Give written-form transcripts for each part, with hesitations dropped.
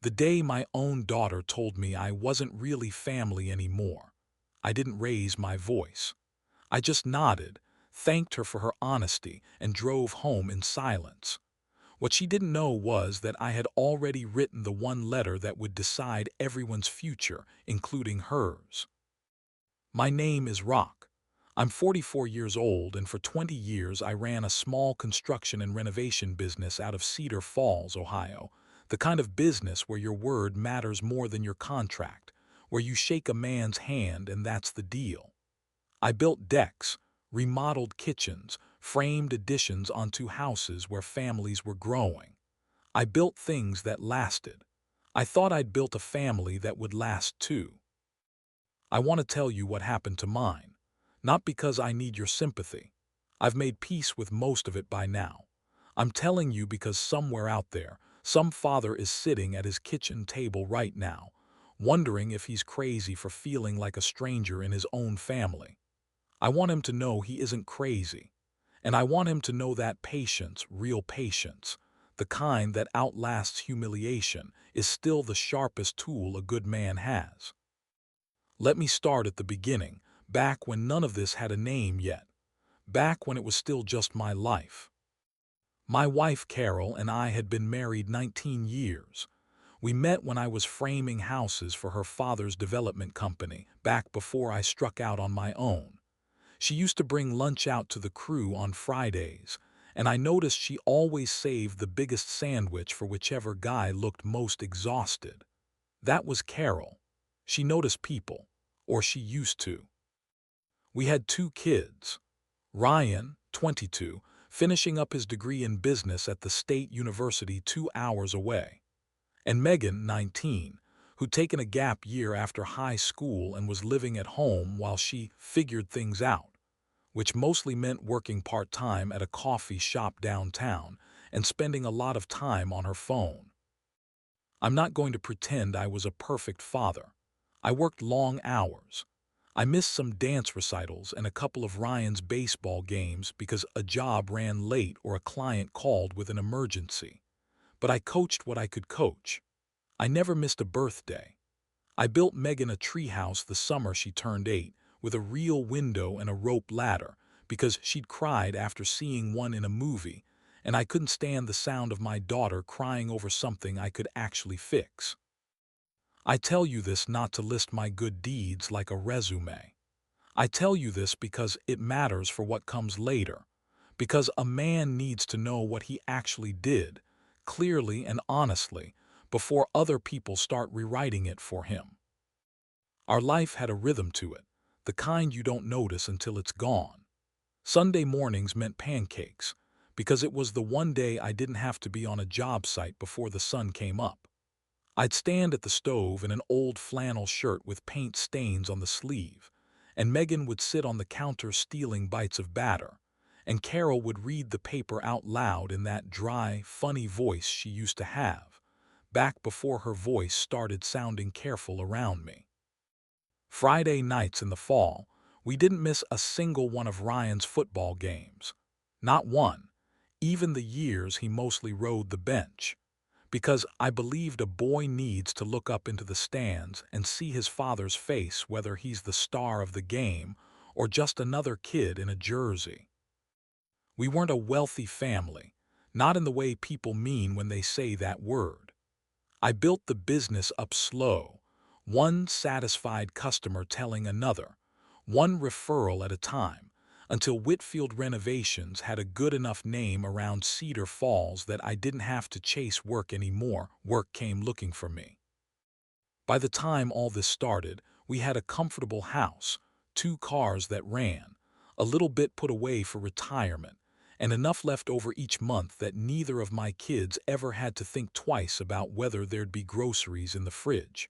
The day my own daughter told me I wasn't really family anymore. I didn't raise my voice. I just nodded, thanked her for her honesty, and drove home in silence. What she didn't know was that I had already written the one letter that would decide everyone's future, including hers. My name is Rock. I'm 44 years old, and for 20 years I ran a small construction and renovation business out of Cedar Falls, Ohio. The kind of business where your word matters more than your contract, where you shake a man's hand and that's the deal. I built decks, remodeled kitchens, framed additions onto houses where families were growing. I built things that lasted. I thought I'd built a family that would last too. I want to tell you what happened to mine. Not because I need your sympathy. I've made peace with most of it by now. I'm telling you because somewhere out there, some father is sitting at his kitchen table right now, wondering if he's crazy for feeling like a stranger in his own family. I want him to know he isn't crazy. And I want him to know that patience, real patience, the kind that outlasts humiliation, is still the sharpest tool a good man has. Let me start at the beginning, back when none of this had a name yet, back when it was still just my life. My wife Carol and I had been married 19 years. We met when I was framing houses for her father's development company, back before I struck out on my own. She used to bring lunch out to the crew on Fridays, and I noticed she always saved the biggest sandwich for whichever guy looked most exhausted. That was Carol. She noticed people, or she used to. We had two kids. Ryan, 22, finishing up his degree in business at the state university 2 hours away, and Megan, 19, who'd taken a gap year after high school and was living at home while she figured things out, which mostly meant working part-time at a coffee shop downtown and spending a lot of time on her phone. I'm not going to pretend I was a perfect father. I worked long hours. I missed some dance recitals and a couple of Ryan's baseball games because a job ran late or a client called with an emergency. But I coached what I could coach. I never missed a birthday. I built Megan a treehouse the summer she turned 8, with a real window and a rope ladder, because she'd cried after seeing one in a movie, and I couldn't stand the sound of my daughter crying over something I could actually fix. I tell you this not to list my good deeds like a resume. I tell you this because it matters for what comes later, because a man needs to know what he actually did, clearly and honestly, before other people start rewriting it for him. Our life had a rhythm to it, the kind you don't notice until it's gone. Sunday mornings meant pancakes, because it was the one day I didn't have to be on a job site before the sun came up. I'd stand at the stove in an old flannel shirt with paint stains on the sleeve, and Megan would sit on the counter stealing bites of batter, and Carol would read the paper out loud in that dry, funny voice she used to have, back before her voice started sounding careful around me. Friday nights in the fall, we didn't miss a single one of Ryan's football games. Not one, even the years he mostly rode the bench. Because I believed a boy needs to look up into the stands and see his father's face, whether he's the star of the game or just another kid in a jersey. We weren't a wealthy family, not in the way people mean when they say that word. I built the business up slow, one satisfied customer telling another, one referral at a time, until Whitfield Renovations had a good enough name around Cedar Falls that I didn't have to chase work anymore. Work came looking for me. By the time all this started, we had a comfortable house, 2 cars that ran, a little bit put away for retirement, and enough left over each month that neither of my kids ever had to think twice about whether there'd be groceries in the fridge.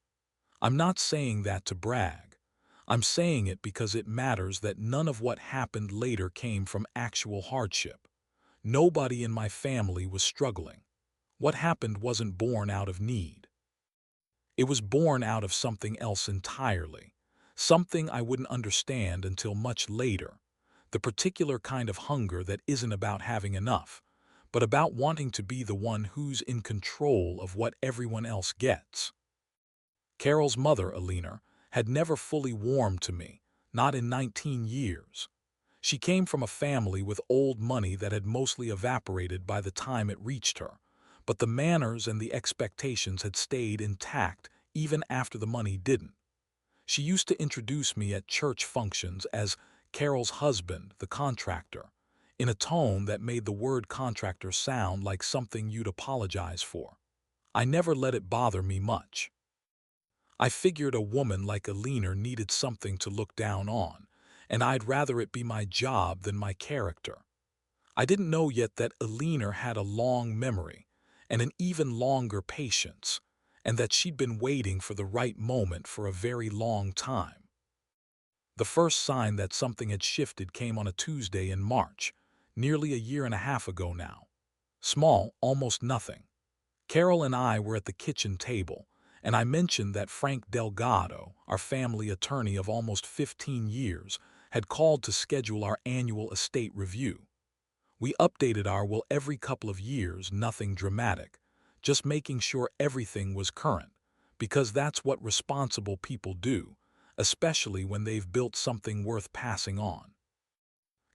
I'm not saying that to brag. I'm saying it because it matters that none of what happened later came from actual hardship. Nobody in my family was struggling. What happened wasn't born out of need. It was born out of something else entirely, something I wouldn't understand until much later, the particular kind of hunger that isn't about having enough, but about wanting to be the one who's in control of what everyone else gets. Carol's mother, Alina, had never fully warmed to me, not in 19 years. She came from a family with old money that had mostly evaporated by the time it reached her, but the manners and the expectations had stayed intact even after the money didn't. She used to introduce me at church functions as Carol's husband, the contractor, in a tone that made the word contractor sound like something you'd apologize for. I never let it bother me much. I figured a woman like Alina needed something to look down on, and I'd rather it be my job than my character. I didn't know yet that Alina had a long memory and an even longer patience, and that she'd been waiting for the right moment for a very long time. The first sign that something had shifted came on a Tuesday in March, nearly a year and a half ago now. Small, almost nothing. Carol and I were at the kitchen table, and I mentioned that Frank Delgado, our family attorney of almost 15 years, had called to schedule our annual estate review. We updated our will every couple of years, nothing dramatic, just making sure everything was current, because that's what responsible people do, especially when they've built something worth passing on.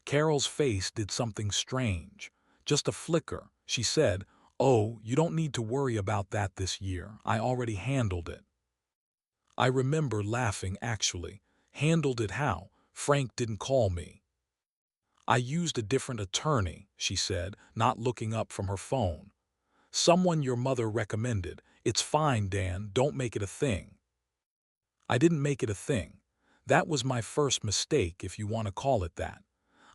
Carol's face did something strange, just a flicker. She said, "Oh, you don't need to worry about that this year. I already handled it." I remember laughing actually. Handled it how? Frank didn't call me. I used a different attorney, she said, not looking up from her phone. Someone your mother recommended. It's fine, Dan, don't make it a thing. I didn't make it a thing. That was my first mistake, if you want to call it that.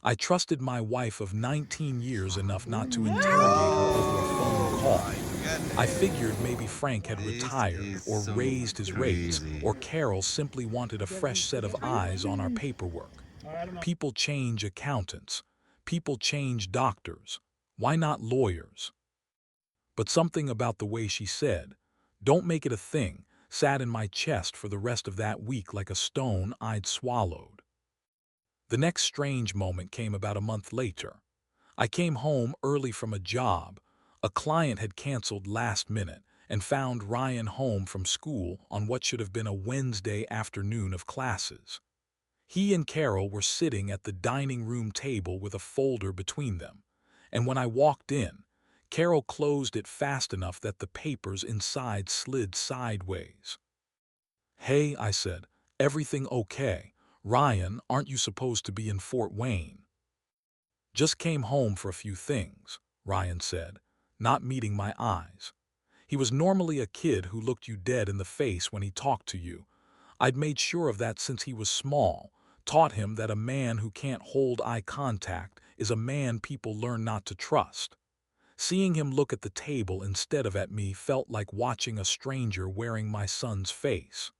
I trusted my wife of 19 years enough not to interrogate her over a phone Oh call. my I goodness. figured maybe Frank had This retired is or so raised his rates, crazy. or Carol simply wanted a fresh set of eyes on our paperwork. People change accountants. People change doctors. Why not lawyers? But something about the way she said, "Don't make it a thing," sat in my chest for the rest of that week like a stone I'd swallowed. The next strange moment came about a month later. I came home early from a job. A client had canceled last minute and found Ryan home from school on what should have been a Wednesday afternoon of classes. He and Carol were sitting at the dining room table with a folder between them, and when I walked in, Carol closed it fast enough that the papers inside slid sideways. "Hey," I said, "everything okay? Ryan, aren't you supposed to be in Fort Wayne?" "Just came home for a few things," Ryan said, not meeting my eyes. He was normally a kid who looked you dead in the face when he talked to you. I'd made sure of that since he was small, taught him that a man who can't hold eye contact is a man people learn not to trust. Seeing him look at the table instead of at me felt like watching a stranger wearing my son's face.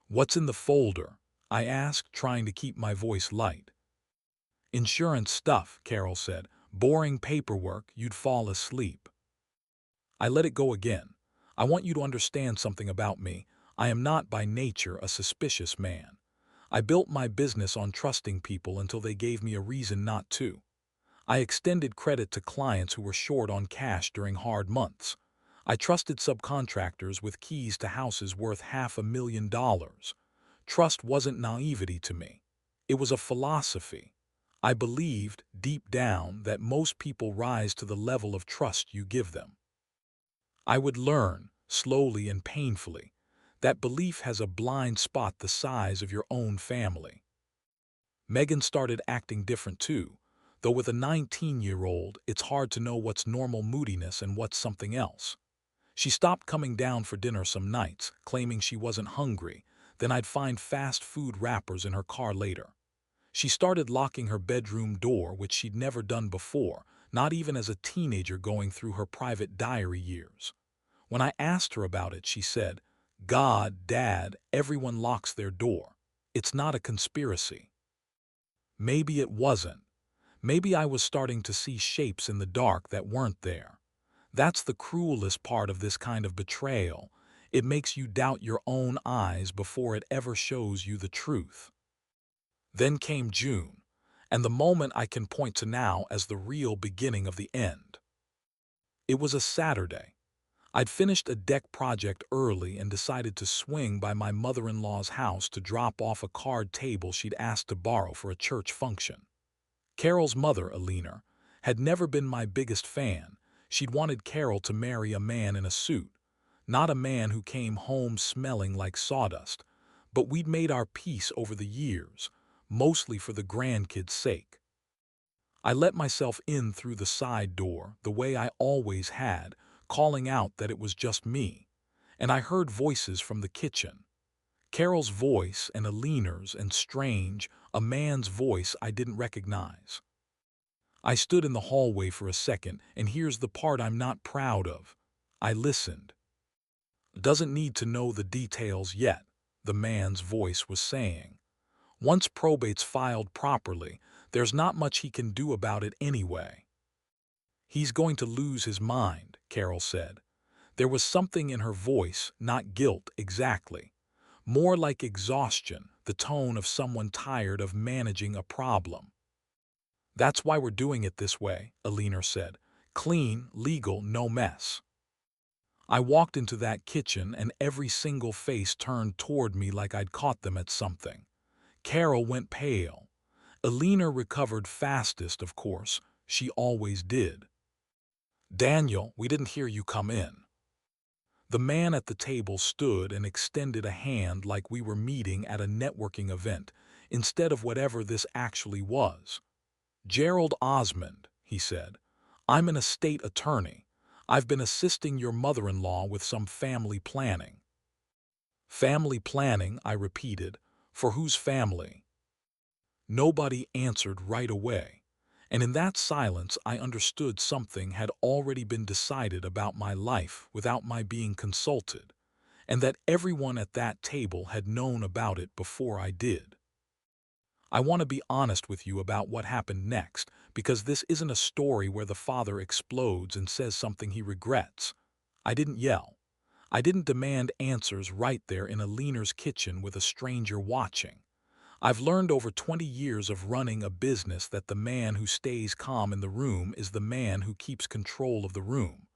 "What's in the folder?" I asked, trying to keep my voice light. "Insurance stuff," Carol said. "Boring paperwork, you'd fall asleep." I let it go again. "I want you to understand something about me. I am not by nature a suspicious man. I built my business on trusting people until they gave me a reason not to. I extended credit to clients who were short on cash during hard months. I trusted subcontractors with keys to houses worth $500,000. Trust wasn't naivety to me. It was a philosophy. I believed, deep down, that most people rise to the level of trust you give them. I would learn, slowly and painfully, that belief has a blind spot the size of your own family. Megan started acting different too, though with a 19-year-old, it's hard to know what's normal moodiness and what's something else. She stopped coming down for dinner some nights, claiming she wasn't hungry, then I'd find fast food wrappers in her car later. She started locking her bedroom door, which she'd never done before, not even as a teenager going through her private diary years. When I asked her about it, she said, "God, Dad, everyone locks their door. It's not a conspiracy." Maybe it wasn't. Maybe I was starting to see shapes in the dark that weren't there. That's the cruelest part of this kind of betrayal. It makes you doubt your own eyes before it ever shows you the truth. Then came June, and the moment I can point to now as the real beginning of the end. It was a Saturday. I'd finished a deck project early and decided to swing by my mother-in-law's house to drop off a card table she'd asked to borrow for a church function. Carol's mother, Alina, had never been my biggest fan. She'd wanted Carol to marry a man in a suit, not a man who came home smelling like sawdust. But we'd made our peace over the years, mostly for the grandkids' sake. I let myself in through the side door, the way I always had, calling out that it was just me, and I heard voices from the kitchen. Carol's voice and Alina's and strange, a man's voice I didn't recognize. I stood in the hallway for a second, and here's the part I'm not proud of. I listened. Doesn't need to know the details yet, the man's voice was saying. Once probate's filed properly, there's not much he can do about it anyway. He's going to lose his mind, Carol said. There was something in her voice, not guilt exactly. More like exhaustion, the tone of someone tired of managing a problem. That's why we're doing it this way, Alina said. Clean, legal, no mess. I walked into that kitchen and every single face turned toward me like I'd caught them at something. Carol went pale. Alina recovered fastest, of course. She always did. Daniel, we didn't hear you come in. The man at the table stood and extended a hand like we were meeting at a networking event, instead of whatever this actually was. Gerald Osmond, he said. I'm an estate attorney. I've been assisting your mother-in-law with some family planning. Family planning, I repeated. For whose family? Nobody answered right away, and in that silence I understood something had already been decided about my life without my being consulted, and that everyone at that table had known about it before I did. I want to be honest with you about what happened next, because this isn't a story where the father explodes and says something he regrets. I didn't yell. I didn't demand answers right there in Alina's kitchen with a stranger watching. I've learned over 20 years of running a business that the man who stays calm in the room is the man who keeps control of the room.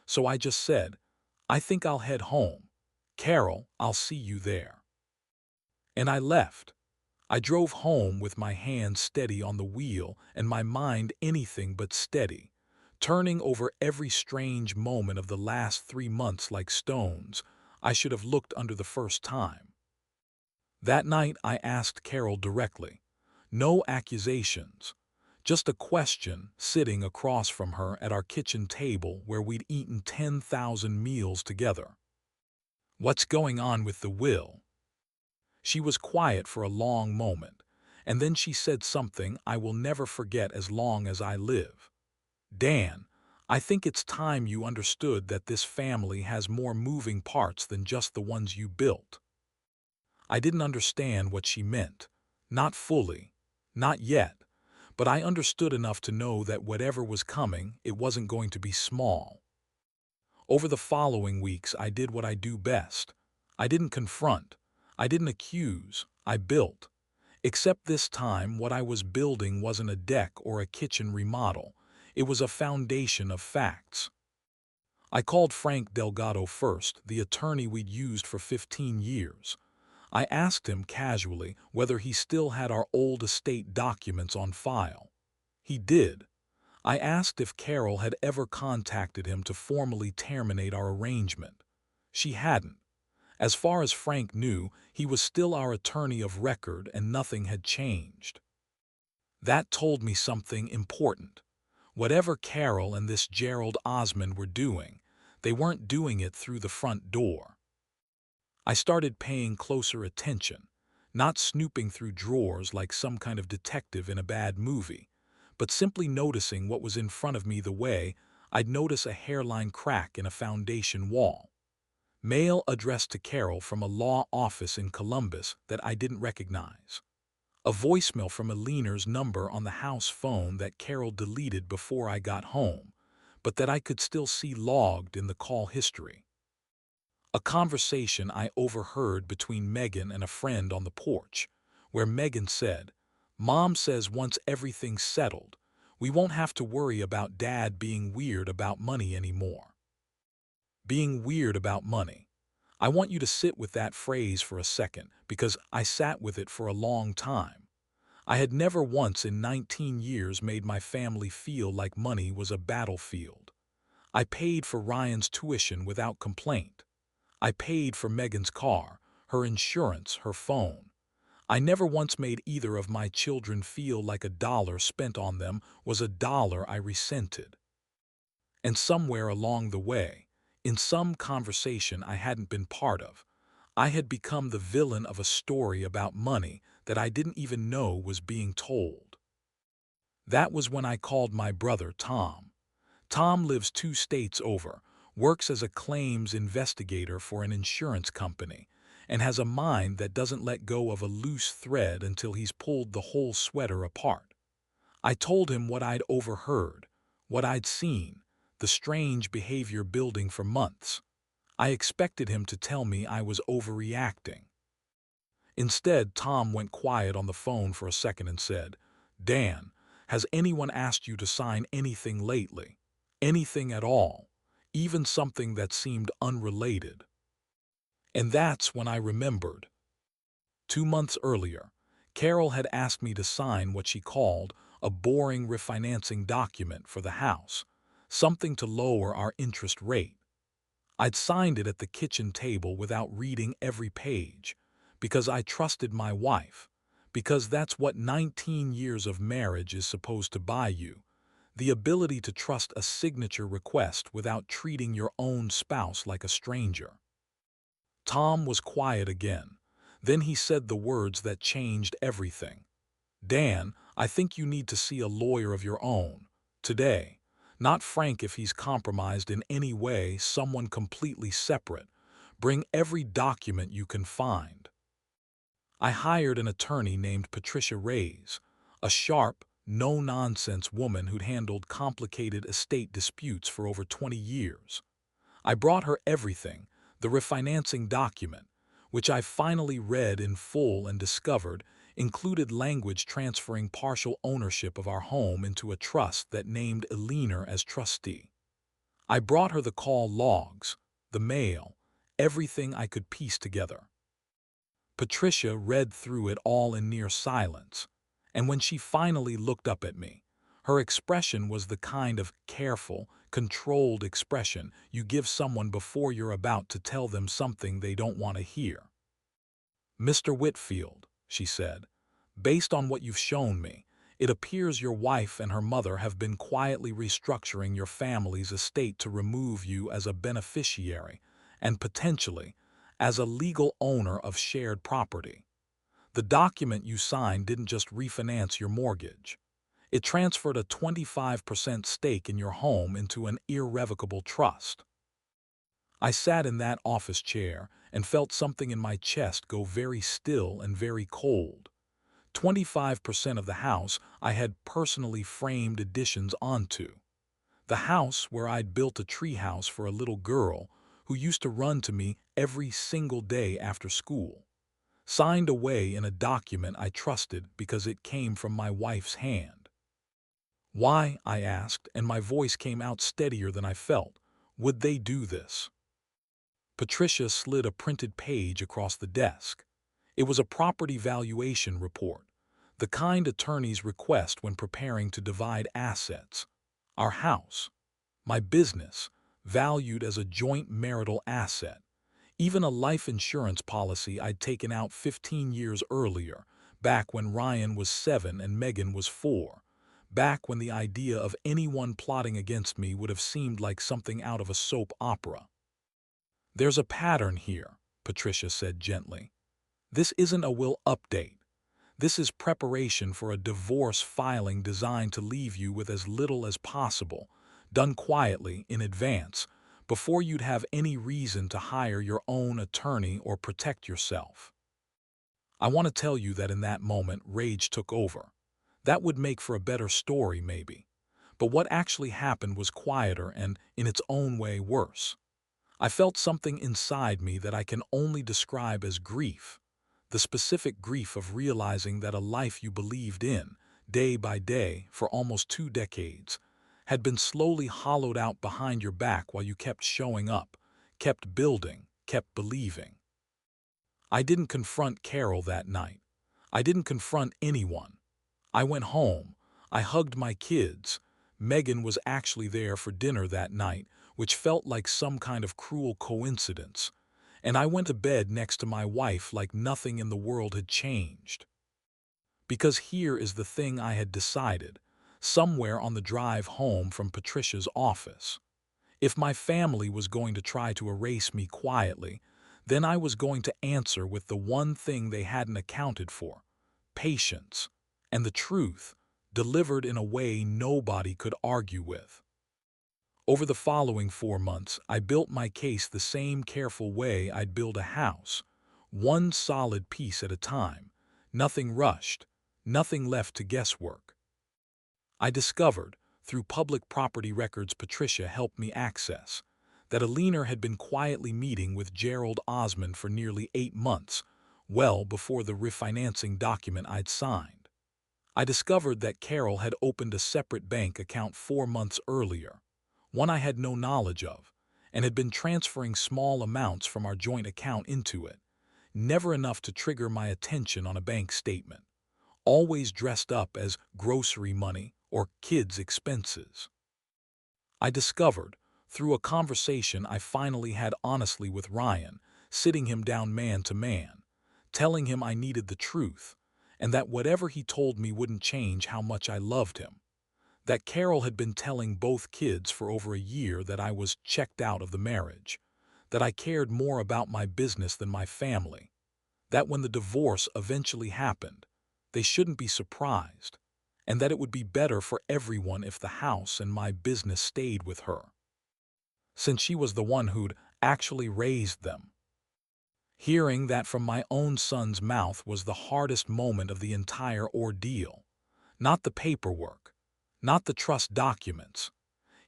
So I just said, I think I'll head home. Carol, I'll see you there. And I left. I drove home with my hands steady on the wheel and my mind anything but steady, turning over every strange moment of the last 3 months like stones I should have looked under the first time. That night I asked Carol directly. No accusations. Just a question sitting across from her at our kitchen table where we'd eaten 10,000 meals together. What's going on with the will? She was quiet for a long moment, and then she said something I will never forget as long as I live. Dan, I think it's time you understood that this family has more moving parts than just the ones you built. I didn't understand what she meant. Not fully. Not yet. But I understood enough to know that whatever was coming, it wasn't going to be small. Over the following weeks, I did what I do best. I didn't confront. I didn't accuse. I built. Except this time, what I was building wasn't a deck or a kitchen remodel. It was a foundation of facts. I called Frank Delgado first, the attorney we'd used for 15 years. I asked him casually whether he still had our old estate documents on file. He did. I asked if Carol had ever contacted him to formally terminate our arrangement. She hadn't. As far as Frank knew, he was still our attorney of record and nothing had changed. That told me something important. Whatever Carol and this Gerald Osmond were doing, they weren't doing it through the front door. I started paying closer attention, not snooping through drawers like some kind of detective in a bad movie, but simply noticing what was in front of me the way I'd notice a hairline crack in a foundation wall. Mail addressed to Carol from a law office in Columbus that I didn't recognize. A voicemail from Alina's number on the house phone that Carol deleted before I got home, but that I could still see logged in the call history. A conversation I overheard between Megan and a friend on the porch, where Megan said, "Mom says once everything's settled, We won't have to worry about Dad being weird about money anymore. Being weird about money. I want you to sit with that phrase for a second because I sat with it for a long time. I had never once in 19 years made my family feel like money was a battlefield. I paid for Ryan's tuition without complaint. I paid for Megan's car, her insurance, her phone. I never once made either of my children feel like a dollar spent on them was a dollar I resented. And somewhere along the way, in some conversation I hadn't been part of, I had become the villain of a story about money that I didn't even know was being told. That was when I called my brother Tom. Tom lives 2 states over, works as a claims investigator for an insurance company, and has a mind that doesn't let go of a loose thread until he's pulled the whole sweater apart. I told him what I'd overheard, what I'd seen, the strange behavior building for months. I expected him to tell me I was overreacting. Instead, Tom went quiet on the phone for a second and said, "Dan, has anyone asked you to sign anything lately? Anything at all? Even something that seemed unrelated?" And that's when I remembered. 2 months earlier, Carol had asked me to sign what she called a boring refinancing document for the house, something to lower our interest rate. I'd signed it at the kitchen table without reading every page, because I trusted my wife, because that's what 19 years of marriage is supposed to buy you, the ability to trust a signature request without treating your own spouse like a stranger. Tom was quiet again. Then he said the words that changed everything. "Dan, I think you need to see a lawyer of your own. Today. Not Frank if he's compromised in any way, someone completely separate. Bring every document you can find." I hired an attorney named Patricia Reyes, a sharp, no-nonsense woman who'd handled complicated estate disputes for over 20 years. I brought her everything, the refinancing document, which I finally read in full and discovered included language transferring partial ownership of our home into a trust that named Eleanor as trustee. I brought her the call logs, the mail, everything I could piece together. Patricia read through it all in near silence, and when she finally looked up at me, her expression was the kind of careful, controlled expression you give someone before you're about to tell them something they don't want to hear. "Mr. Whitfield," she said, "based on what you've shown me, it appears your wife and her mother have been quietly restructuring your family's estate to remove you as a beneficiary and potentially as a legal owner of shared property. The document you signed didn't just refinance your mortgage. It transferred a 25% stake in your home into an irrevocable trust." I sat in that office chair and felt something in my chest go very still and very cold. 25% of the house I had personally framed additions onto. The house where I'd built a treehouse for a little girl who used to run to me every single day after school. Signed away in a document I trusted because it came from my wife's hand. "Why," I asked, and my voice came out steadier than I felt, "would they do this?" Patricia slid a printed page across the desk. It was a property valuation report, the kind attorneys request when preparing to divide assets. Our house, my business, valued as a joint marital asset. Even a life insurance policy I'd taken out 15 years earlier, back when Ryan was 7 and Megan was 4. Back when the idea of anyone plotting against me would have seemed like something out of a soap opera. "There's a pattern here," Patricia said gently. "This isn't a will update. This is preparation for a divorce filing designed to leave you with as little as possible, done quietly in advance, before you'd have any reason to hire your own attorney or protect yourself." I want to tell you that in that moment, rage took over. That would make for a better story, maybe. But what actually happened was quieter and, in its own way, worse. I felt something inside me that I can only describe as grief. The specific grief of realizing that a life you believed in, day by day for almost 2 decades, had been slowly hollowed out behind your back while you kept showing up, kept building, kept believing. I didn't confront Carol that night. I didn't confront anyone. I went home. I hugged my kids. Megan was actually there for dinner that night, which felt like some kind of cruel coincidence. And I went to bed next to my wife like nothing in the world had changed. Because here is the thing I had decided, somewhere on the drive home from Patricia's office. If my family was going to try to erase me quietly, then I was going to answer with the one thing they hadn't accounted for: patience, and the truth, delivered in a way nobody could argue with. Over the following 4 months, I built my case the same careful way I'd build a house, one solid piece at a time, nothing rushed, nothing left to guesswork. I discovered, through public property records Patricia helped me access, that a lender had been quietly meeting with Gerald Osmond for nearly 8 months, well before the refinancing document I'd signed. I discovered that Carol had opened a separate bank account 4 months earlier, one I had no knowledge of, and had been transferring small amounts from our joint account into it, never enough to trigger my attention on a bank statement, always dressed up as grocery money or kids' expenses. I discovered, through a conversation I finally had honestly with Ryan, sitting him down man to man, telling him I needed the truth, and that whatever he told me wouldn't change how much I loved him, that Carol had been telling both kids for over a year that I was checked out of the marriage, that I cared more about my business than my family, that when the divorce eventually happened, they shouldn't be surprised, and that it would be better for everyone if the house and my business stayed with her, since she was the one who'd actually raised them. Hearing that from my own son's mouth was the hardest moment of the entire ordeal, not the paperwork, not the trust documents.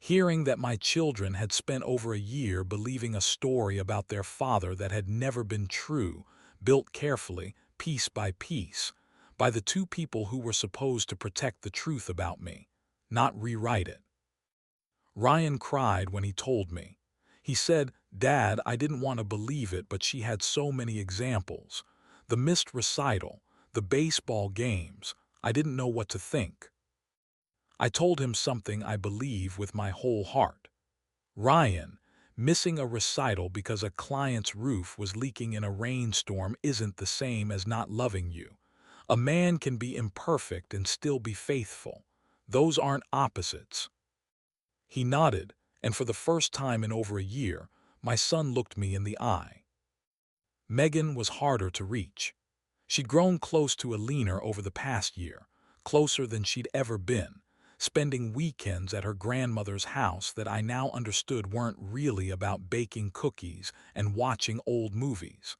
Hearing that my children had spent over a year believing a story about their father that had never been true, built carefully, piece by piece, by the two people who were supposed to protect the truth about me, not rewrite it. Ryan cried when he told me. He said, "Dad, I didn't want to believe it, but she had so many examples. The missed recital, the baseball games. I didn't know what to think." I told him something I believe with my whole heart. Ryan, missing a recital because a client's roof was leaking in a rainstorm isn't the same as not loving you. A man can be imperfect and still be faithful. Those aren't opposites. He nodded, and for the first time in over a year, my son looked me in the eye. Megan was harder to reach. She'd grown close to Alina over the past year, closer than she'd ever been, spending weekends at her grandmother's house that I now understood weren't really about baking cookies and watching old movies.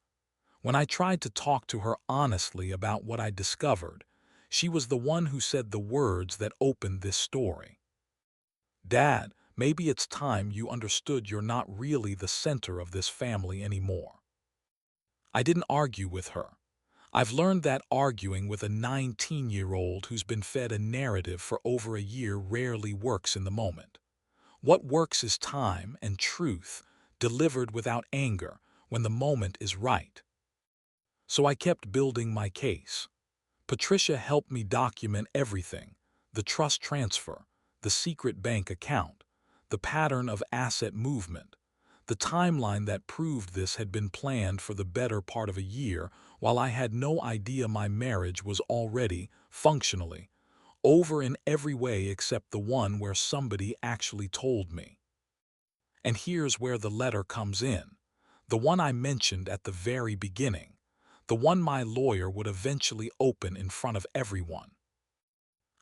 When I tried to talk to her honestly about what I'd discovered, she was the one who said the words that opened this story. "Dad, maybe it's time you understood you're not really the center of this family anymore." I didn't argue with her. I've learned that arguing with a 19-year-old who's been fed a narrative for over a year rarely works in the moment. What works is time and truth, delivered without anger, when the moment is right. So I kept building my case. Patricia helped me document everything: the trust transfer, the secret bank account, the pattern of asset movement, the timeline that proved this had been planned for the better part of a year, while I had no idea my marriage was already, functionally, over in every way except the one where somebody actually told me. And here's where the letter comes in, the one I mentioned at the very beginning, the one my lawyer would eventually open in front of everyone.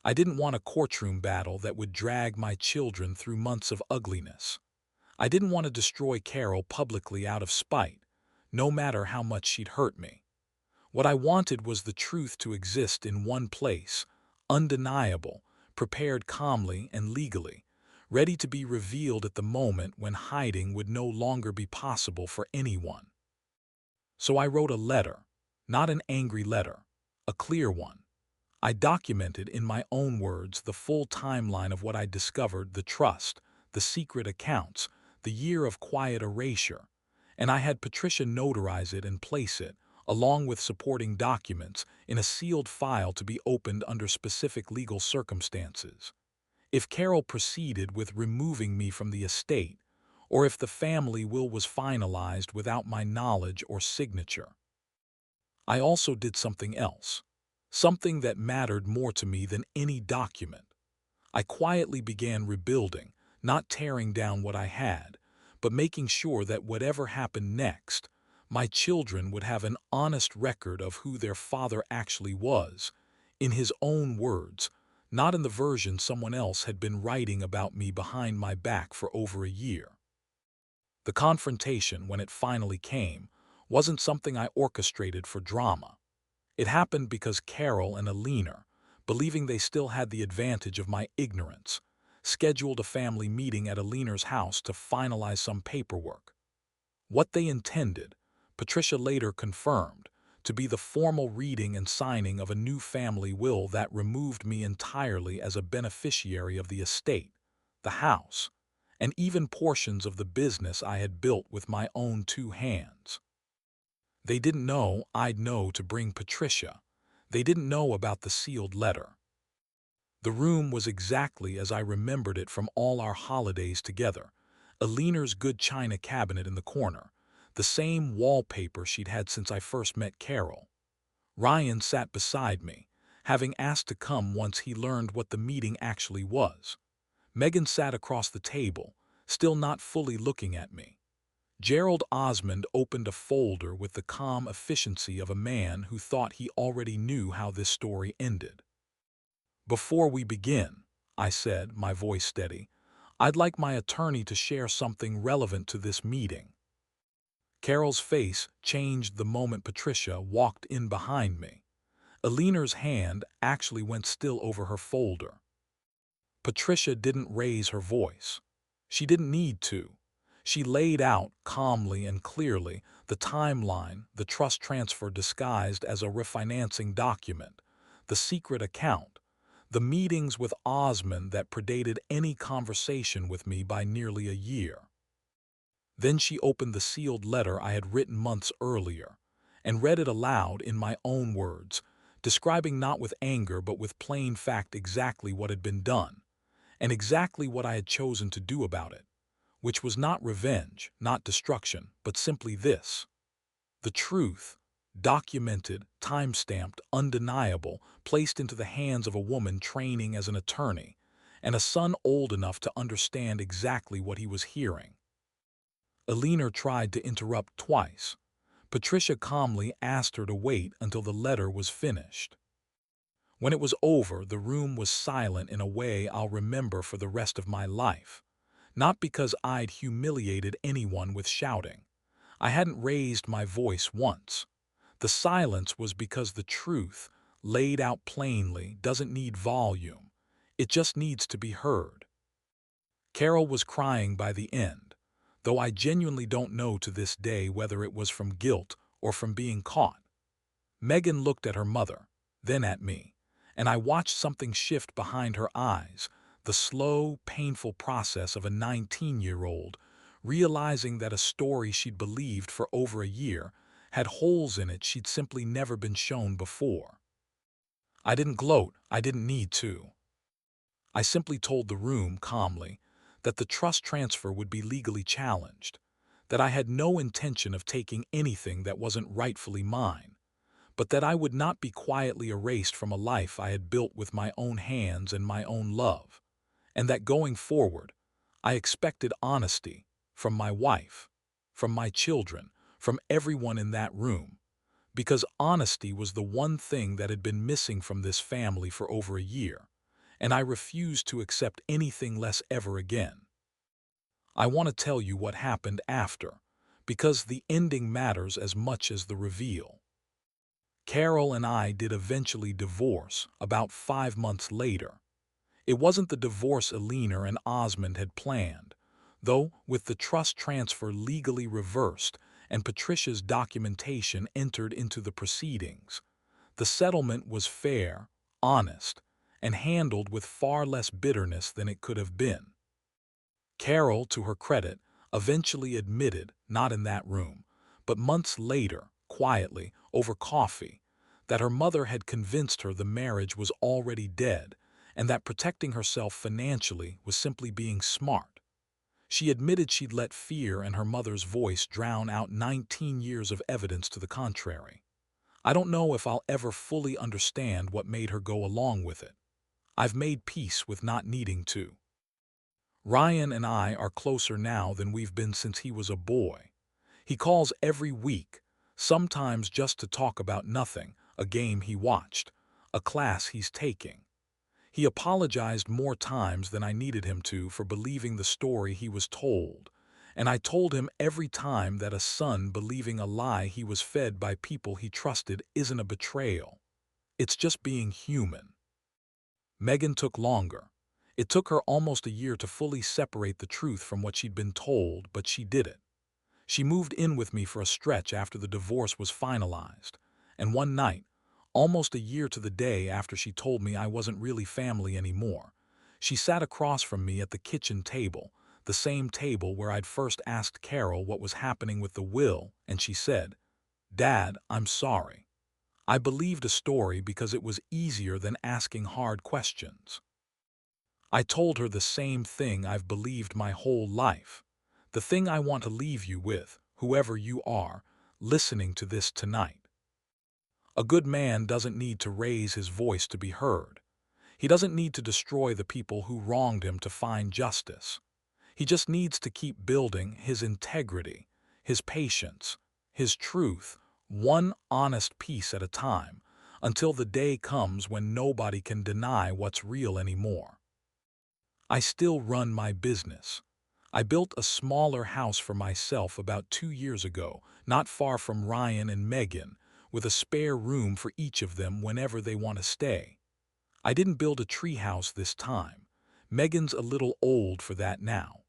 I didn't want a courtroom battle that would drag my children through months of ugliness. I didn't want to destroy Carol publicly out of spite, no matter how much she'd hurt me. What I wanted was the truth to exist in one place, undeniable, prepared calmly and legally, ready to be revealed at the moment when hiding would no longer be possible for anyone. So I wrote a letter, not an angry letter, a clear one. I documented in my own words the full timeline of what I discovered, the trust, the secret accounts, the year of quiet erasure, and I had Patricia notarize it and place it, along with supporting documents, in a sealed file to be opened under specific legal circumstances. If Carol proceeded with removing me from the estate, or if the family will was finalized without my knowledge or signature. I also did something else, something that mattered more to me than any document. I quietly began rebuilding, not tearing down what I had, but making sure that whatever happened next, my children would have an honest record of who their father actually was, in his own words, not in the version someone else had been writing about me behind my back for over a year. The confrontation, when it finally came, wasn't something I orchestrated for drama. It happened because Carol and Alina, believing they still had the advantage of my ignorance, scheduled a family meeting at Alina's house to finalize some paperwork. What they intended, Patricia later confirmed, to be the formal reading and signing of a new family will that removed me entirely as a beneficiary of the estate, the house, and even portions of the business I had built with my own two hands. They didn't know I'd know to bring Patricia. They didn't know about the sealed letter. The room was exactly as I remembered it from all our holidays together. Alina's good china cabinet in the corner, the same wallpaper she'd had since I first met Carol. Ryan sat beside me, having asked to come once he learned what the meeting actually was. Megan sat across the table, still not fully looking at me. Gerald Osmond opened a folder with the calm efficiency of a man who thought he already knew how this story ended. "Before we begin," I said, my voice steady, "I'd like my attorney to share something relevant to this meeting." Carol's face changed the moment Patricia walked in behind me. Alina's hand actually went still over her folder. Patricia didn't raise her voice. She didn't need to. She laid out, calmly and clearly, the timeline, the trust transfer disguised as a refinancing document, the secret account, the meetings with Osmond that predated any conversation with me by nearly a year. Then she opened the sealed letter I had written months earlier, and read it aloud in my own words, describing not with anger but with plain fact exactly what had been done, and exactly what I had chosen to do about it, which was not revenge, not destruction, but simply this: the truth, documented, time-stamped, undeniable, placed into the hands of a woman training as an attorney, and a son old enough to understand exactly what he was hearing. Alina tried to interrupt twice. Patricia calmly asked her to wait until the letter was finished. When it was over, the room was silent in a way I'll remember for the rest of my life. Not because I'd humiliated anyone with shouting. I hadn't raised my voice once. The silence was because the truth, laid out plainly, doesn't need volume. It just needs to be heard. Carol was crying by the end, though I genuinely don't know to this day whether it was from guilt or from being caught. Megan looked at her mother, then at me, and I watched something shift behind her eyes, the slow, painful process of a 19-year-old realizing that a story she'd believed for over a year had holes in it she'd simply never been shown before. I didn't gloat, I didn't need to. I simply told the room calmly that the trust transfer would be legally challenged, that I had no intention of taking anything that wasn't rightfully mine, but that I would not be quietly erased from a life I had built with my own hands and my own love, and that going forward, I expected honesty from my wife, from my children, from everyone in that room, because honesty was the one thing that had been missing from this family for over a year, and I refused to accept anything less ever again. I want to tell you what happened after, because the ending matters as much as the reveal. Carol and I did eventually divorce about 5 months later. It wasn't the divorce Alina and Osmond had planned, though with the trust transfer legally reversed and Patricia's documentation entered into the proceedings. The settlement was fair, honest, and handled with far less bitterness than it could have been. Carol, to her credit, eventually admitted, not in that room, but months later, quietly, over coffee, that her mother had convinced her the marriage was already dead and that protecting herself financially was simply being smart. She admitted she'd let fear and her mother's voice drown out 19 years of evidence to the contrary. I don't know if I'll ever fully understand what made her go along with it. I've made peace with not needing to. Ryan and I are closer now than we've been since he was a boy. He calls every week, sometimes just to talk about nothing, a game he watched, a class he's taking. He apologized more times than I needed him to for believing the story he was told, and I told him every time that a son believing a lie he was fed by people he trusted isn't a betrayal. It's just being human. Megan took longer. It took her almost a year to fully separate the truth from what she'd been told, but she did it. She moved in with me for a stretch after the divorce was finalized, and one night, almost a year to the day after she told me I wasn't really family anymore, she sat across from me at the kitchen table, the same table where I'd first asked Carol what was happening with the will, and she said, "Dad, I'm sorry. I believed a story because it was easier than asking hard questions." I told her the same thing I've believed my whole life. The thing I want to leave you with, whoever you are, listening to this tonight. A good man doesn't need to raise his voice to be heard. He doesn't need to destroy the people who wronged him to find justice. He just needs to keep building his integrity, his patience, his truth, one honest piece at a time, until the day comes when nobody can deny what's real anymore. I still run my business. I built a smaller house for myself about 2 years ago, not far from Ryan and Megan, with a spare room for each of them whenever they want to stay. I didn't build a treehouse this time. Megan's a little old for that now.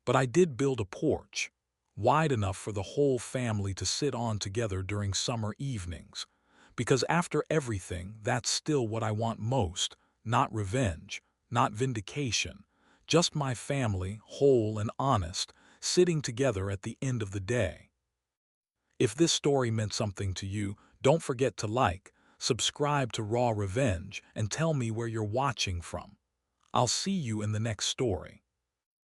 But I did build a porch, wide enough for the whole family to sit on together during summer evenings. Because after everything, that's still what I want most, not revenge, not vindication, just my family, whole and honest, sitting together at the end of the day. If this story meant something to you, don't forget to like, subscribe to Raw Revenge, and tell me where you're watching from. I'll see you in the next story.